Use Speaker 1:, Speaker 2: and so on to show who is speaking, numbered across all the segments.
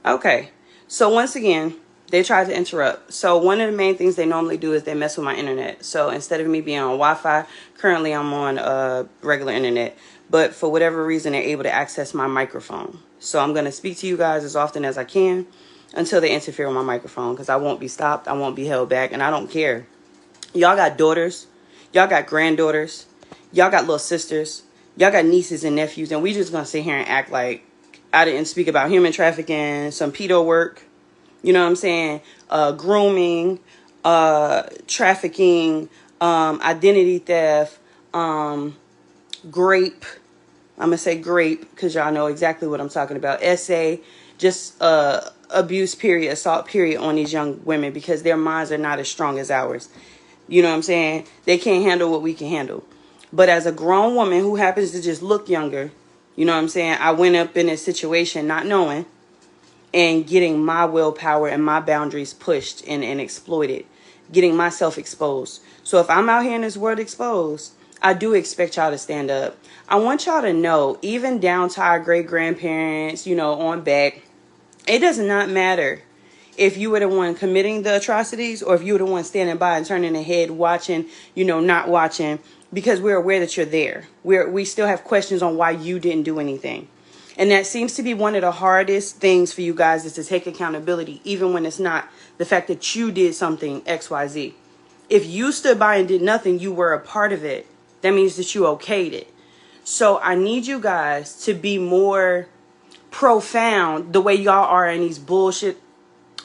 Speaker 1: Okay. So once again, they tried to interrupt. So one of the main things they normally do is they mess with my internet. So instead of me being on Wi-Fi, currently I'm on regular internet. But for whatever reason, they're able to access my microphone. So I'm going to speak to you guys as often as I can until they interfere with my microphone, because I won't be stopped. I won't be held back. And I don't care. Y'all got daughters. Y'all got granddaughters. Y'all got little sisters. Y'all got nieces and nephews. And we just going to sit here and act like I didn't speak about human trafficking, some pedo work. You know what I'm saying? Grooming, trafficking, identity theft, grape. I'm going to say grape because y'all know exactly what I'm talking about. SA, just abuse period, assault period on these young women because their minds are not as strong as ours. You know what I'm saying? They can't handle what we can handle. But as a grown woman who happens to just look younger, you know what I'm saying? I went up in a situation not knowing and getting my willpower and my boundaries pushed and exploited, getting myself exposed. So if I'm out here in this world exposed, I do expect y'all to stand up. I want y'all to know, even down to our great-grandparents, you know, on back, it does not matter if you were the one committing the atrocities or if you were the one standing by and turning the head, watching, you know, not watching, because we're aware that you're there. We still have questions on why you didn't do anything. And that seems to be one of the hardest things for you guys, is to take accountability, even when it's not the fact that you did something XYZ. If you stood by and did nothing, you were a part of it. That means that you okayed it. So I need you guys to be more profound the way y'all are in these bullshit,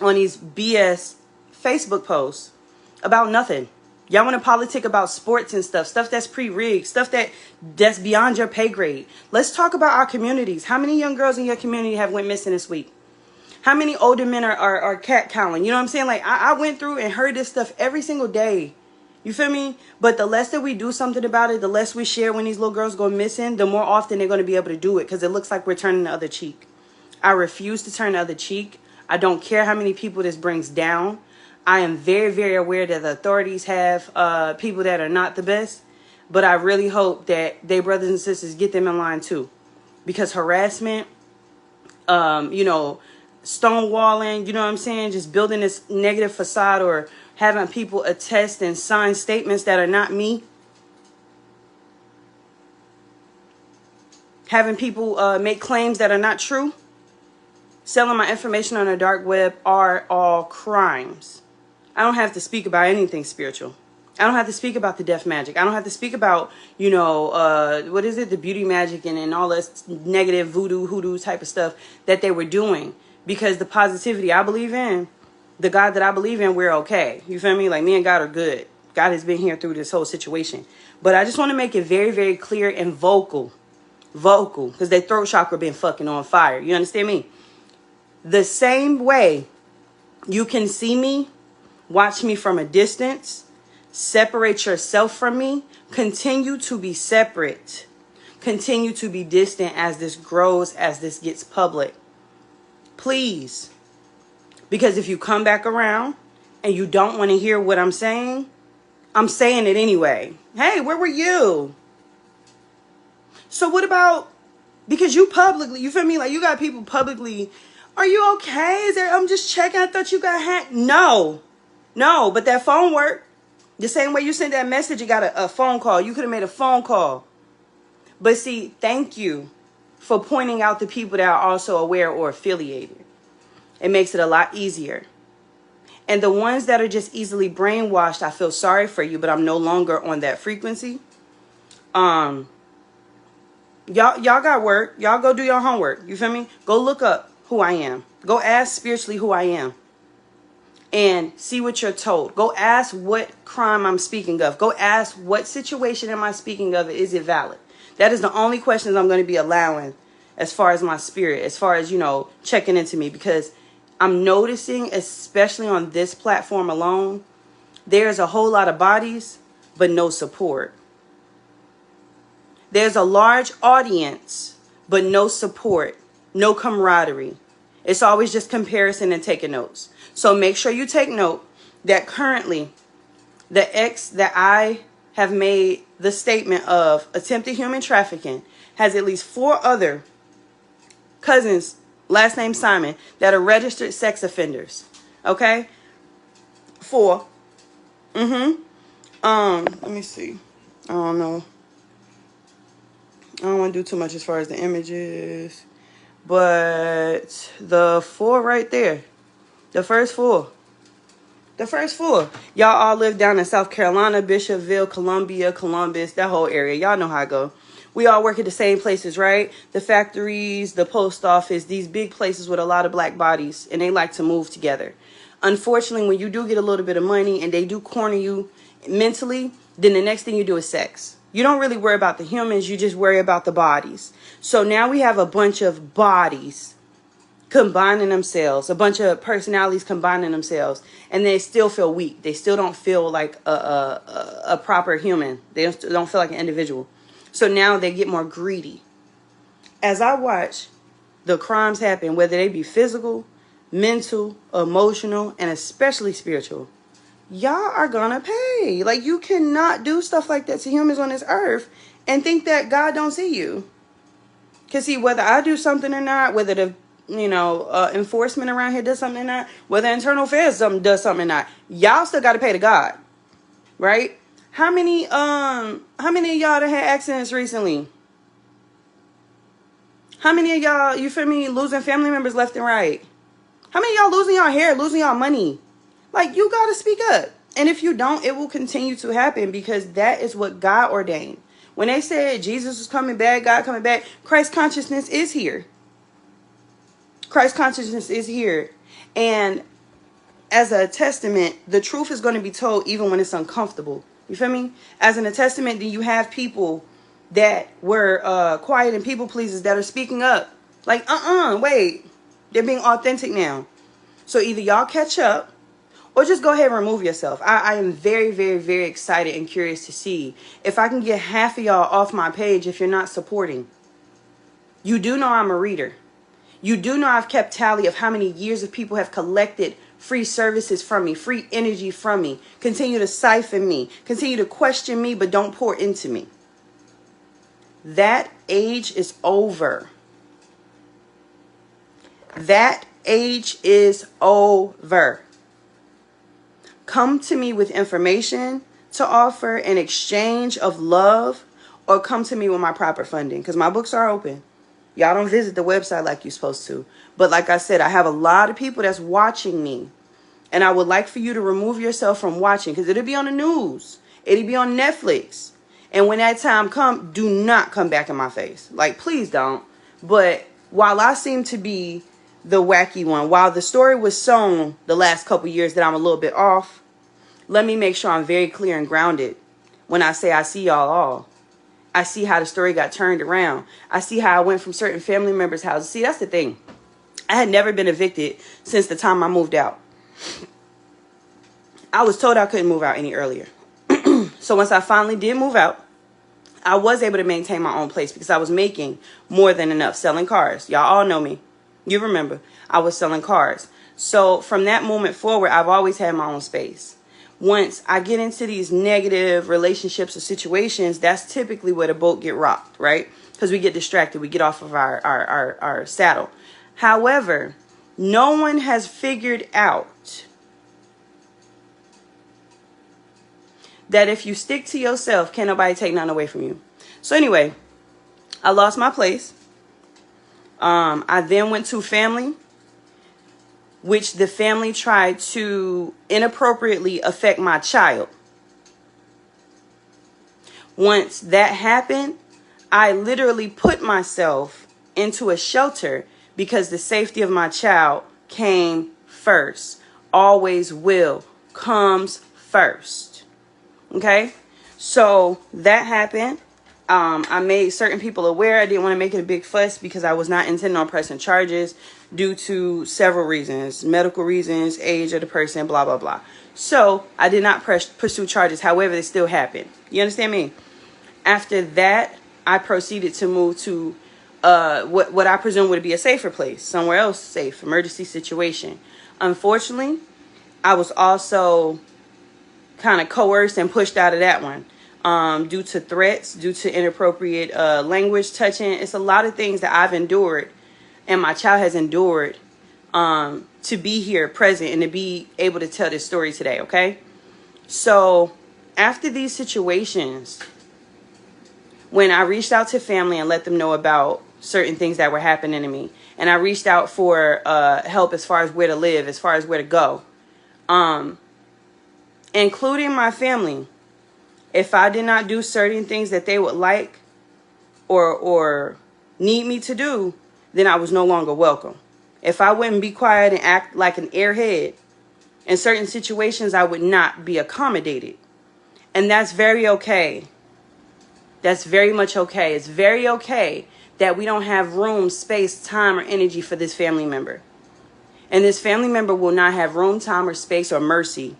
Speaker 1: on these BS Facebook posts about nothing. Y'all want to politic about sports and stuff that's pre-rigged, stuff that's beyond your pay grade. Let's talk about our communities. How many young girls in your community have went missing this week? How many older men are cat calling? You know what I'm saying? Like, I went through and heard this stuff every single day. You feel me? But the less that we do something about it, the less we share when these little girls go missing, the more often they're going to be able to do it, because it looks like we're turning the other cheek. I refuse to turn the other cheek. I don't care how many people this brings down. I am very, very aware that the authorities have people that are not the best. But I really hope that they brothers and sisters get them in line too. Because harassment, you know, stonewalling, you know what I'm saying? Just building this negative facade or having people attest and sign statements that are not me. Having people make claims that are not true. Selling my information on the dark web are all crimes. I don't have to speak about anything spiritual. I don't have to speak about the death magic. I don't have to speak about, you know, what is it? The beauty magic and all this negative voodoo, hoodoo type of stuff that they were doing. Because the positivity I believe in, the God that I believe in, we're okay. You feel me? Like, me and God are good. God has been here through this whole situation. But I just want to make it very, very clear and vocal. Vocal. Because their throat chakra been fucking on fire. You understand me? The same way you can see me, watch me from a distance, separate yourself from me, continue to be separate, continue to be distant as this grows, as this gets public. Please. Because if you come back around and you don't want to hear what I'm saying it anyway. Hey, where were you? So what about, because you publicly, you feel me? Like, you got people publicly, are you okay? I'm just checking. I thought you got hacked. No, but that phone worked. The same way you sent that message, you got a phone call. You could have made a phone call. But see, thank you for pointing out the people that are also aware or affiliated. It makes it a lot easier. And the ones that are just easily brainwashed, I feel sorry for you, but I'm no longer on that frequency. Y'all got work. Y'all go do your homework. You feel me? Go look up who I am. Go ask spiritually who I am. And see what you're told. Go ask what crime I'm speaking of. Go ask what situation am I speaking of. Is it valid? That is the only questions I'm going to be allowing as far as my spirit, as far as, you know, checking into me. Because I'm noticing, especially on this platform alone, there's a whole lot of bodies, but no support. There's a large audience, but no support, no camaraderie. It's always just comparison and taking notes. So make sure you take note that currently the ex that I have made the statement of attempted human trafficking has at least 4 other cousins last name Simon, that are registered sex offenders. Okay? 4. Let me see. I don't know. I don't want to do too much as far as the images. But the 4 right there. The first 4. The first 4. Y'all all live down in South Carolina, Bishopville, Columbia, Columbus, that whole area. Y'all know how I go. We all work at the same places, right? The factories, the post office, these big places with a lot of black bodies, and they like to move together. Unfortunately, when you do get a little bit of money and they do corner you mentally, then the next thing you do is sex. You don't really worry about the humans, you just worry about the bodies. So now we have a bunch of bodies combining themselves, a bunch of personalities combining themselves, and they still feel weak. They still don't feel like a proper human. They don't feel like an individual. So now they get more greedy. As I watch the crimes happen, whether they be physical, mental, emotional, and especially spiritual, y'all are gonna pay. Like, you cannot do stuff like that to humans on this earth and think that God don't see you. Because see, whether I do something or not, whether the enforcement around here does something or not, whether internal affairs does something or not, y'all still got to pay to God, right? How many of y'all that had accidents recently? How many of y'all, you feel me, losing family members left and right? How many of y'all losing y'all hair, losing y'all money? Like, you got to speak up. And if you don't, it will continue to happen, because that is what God ordained. When they said Jesus is coming back, God coming back, Christ consciousness is here. Christ consciousness is here. And as a testament, the truth is going to be told even when it's uncomfortable. You feel me? As in a testament, then you have people that were quiet and people pleasers that are speaking up. Like, wait. They're being authentic now. So either y'all catch up or just go ahead and remove yourself. I am very, very, very excited and curious to see if I can get half of y'all off my page if you're not supporting. You do know I'm a reader. You do know I've kept tally of how many years of people have collected free services from me, free energy from me, continue to siphon me, continue to question me, but don't pour into me. That age is over. That age is over. Come to me with information to offer in exchange of love, or come to me with my proper funding, because my books are open. Y'all don't visit the website like you're supposed to. But like I said, I have a lot of people that's watching me. And I would like for you to remove yourself from watching, because it'll be on the news. It'll be on Netflix. And when that time comes, do not come back in my face. Like, please don't. But while I seem to be the wacky one, while the story was sown the last couple years that I'm a little bit off, let me make sure I'm very clear and grounded when I say I see y'all all. I see how the story got turned around. I see how I went from certain family members' houses. See, that's the thing. I had never been evicted since the time I moved out. I was told I couldn't move out any earlier. So once I finally did move out, I was able to maintain my own place because I was making more than enough selling cars. Y'all all know me. You remember, I was selling cars. So from that moment forward, I've always had my own space. Once I get into these negative relationships or situations, that's typically where the boat get rocked, right? Because we get distracted. We get off of our saddle. However, no one has figured out that if you stick to yourself, can't nobody take nothing away from you. So anyway, I lost my place. I then went to family, which the family tried to inappropriately affect my child. Once that happened, I literally put myself into a shelter because the safety of my child came first. Always will. Comes first. Okay? So that happened. I made certain people aware. I didn't want to make it a big fuss because I was not intending on pressing charges due to several reasons. Medical reasons, age of the person, blah, blah, blah. So I did not pursue charges. However, they still happened. You understand me? After that, I proceeded to move to what I presume would be a safer place. Somewhere else safe. Emergency situation. Unfortunately, I was also kind of coerced and pushed out of that one. Due to threats, due to inappropriate language touching. It's a lot of things that I've endured and my child has endured to be here present and to be able to tell this story today, okay? So after these situations, when I reached out to family and let them know about certain things that were happening to me, and I reached out for help as far as where to live, as far as where to go, including my family, if I did not do certain things that they would like or need me to do, then I was no longer welcome. If I wouldn't be quiet and act like an airhead, in certain situations I would not be accommodated. And that's very okay. That's very much okay. It's very okay that we don't have room, space, time, or energy for this family member. And this family member will not have room, time, or space, or mercy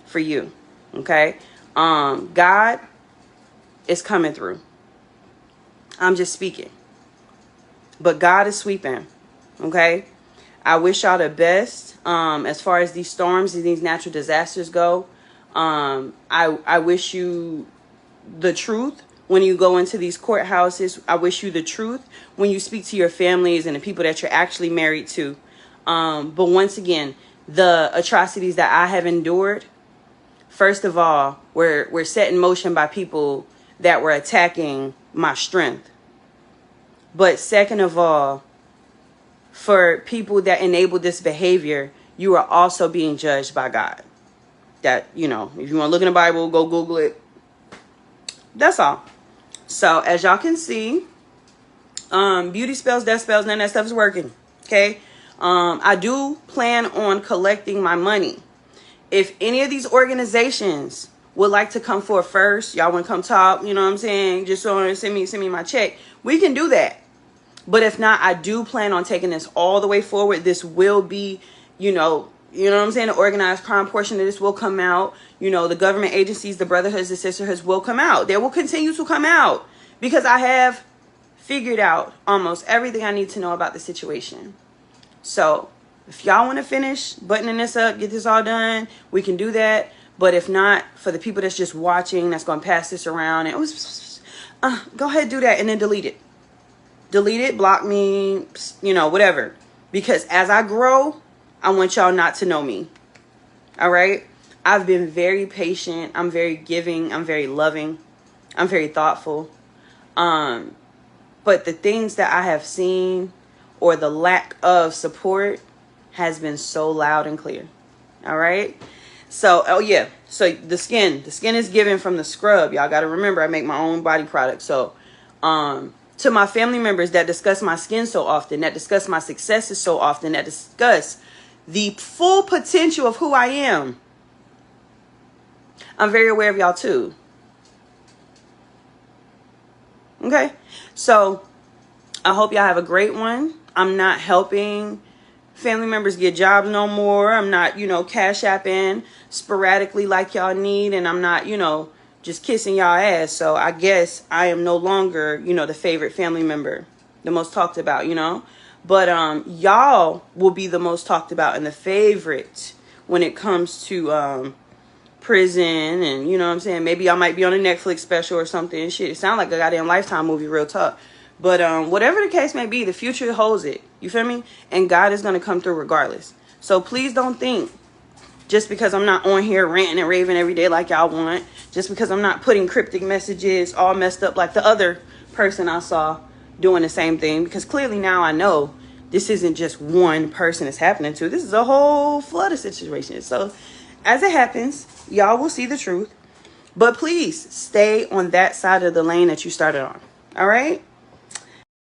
Speaker 1: for you. Okay? God is coming through. I'm just speaking. But God is sweeping. Okay? I wish y'all the best. As far as these storms and these natural disasters go, I wish you the truth when you go into these courthouses. I wish you the truth when you speak to your families and the people that you're actually married to. But once again, the atrocities that I have endured, first of all, were set in motion by people that were attacking my strength. But second of all, for people that enable this behavior, you are also being judged by God. That, you know, if you want to look in the Bible, go Google it. That's all. So as y'all can see, beauty spells, death spells, none of that stuff is working. Okay. I do plan on collecting my money. If any of these organizations would like to come forward first, y'all want to come talk, you know what I'm saying? Just so send me my check. We can do that. But if not, I do plan on taking this all the way forward. This will be, you know what I'm saying? The organized crime portion of this will come out. You know, the government agencies, the brotherhoods, the sisterhoods will come out. They will continue to come out because I have figured out almost everything I need to know about the situation. So if y'all want to finish buttoning this up, get this all done, we can do that. But if not, for the people that's just watching, that's going to pass this around, and go ahead, do that, and then delete it. Delete it, block me, you know, whatever. Because as I grow, I want y'all not to know me. All right? I've been very patient. I'm very giving. I'm very loving. I'm very thoughtful. But the things that I have seen or the lack of support has been so loud and clear. All right? So, oh yeah. So the skin is given from the scrub. Y'all got to remember, I make my own body product. So, to my family members that discuss my skin so often, that discuss my successes so often, that discuss the full potential of who I am, I'm very aware of y'all too. Okay? So, I hope y'all have a great one. I'm not helping family members get jobs no more. I'm not, cash apping sporadically like y'all need. And I'm not, just kissing y'all ass. So I guess I am no longer, the favorite family member, the most talked about, But y'all will be the most talked about and the favorite when it comes to prison. And, you know what I'm saying? Maybe I might be on a Netflix special or something. Shit, it sounds like a goddamn Lifetime movie, real talk. But whatever the case may be, the future holds it. You feel me? And God is going to come through regardless. So please don't think just because I'm not on here ranting and raving every day like y'all want, just because I'm not putting cryptic messages all messed up like the other person I saw doing the same thing, because clearly now I know this isn't just one person it's happening to. This is a whole flood of situations. So as it happens, y'all will see the truth. But please stay on that side of the lane that you started on. All right?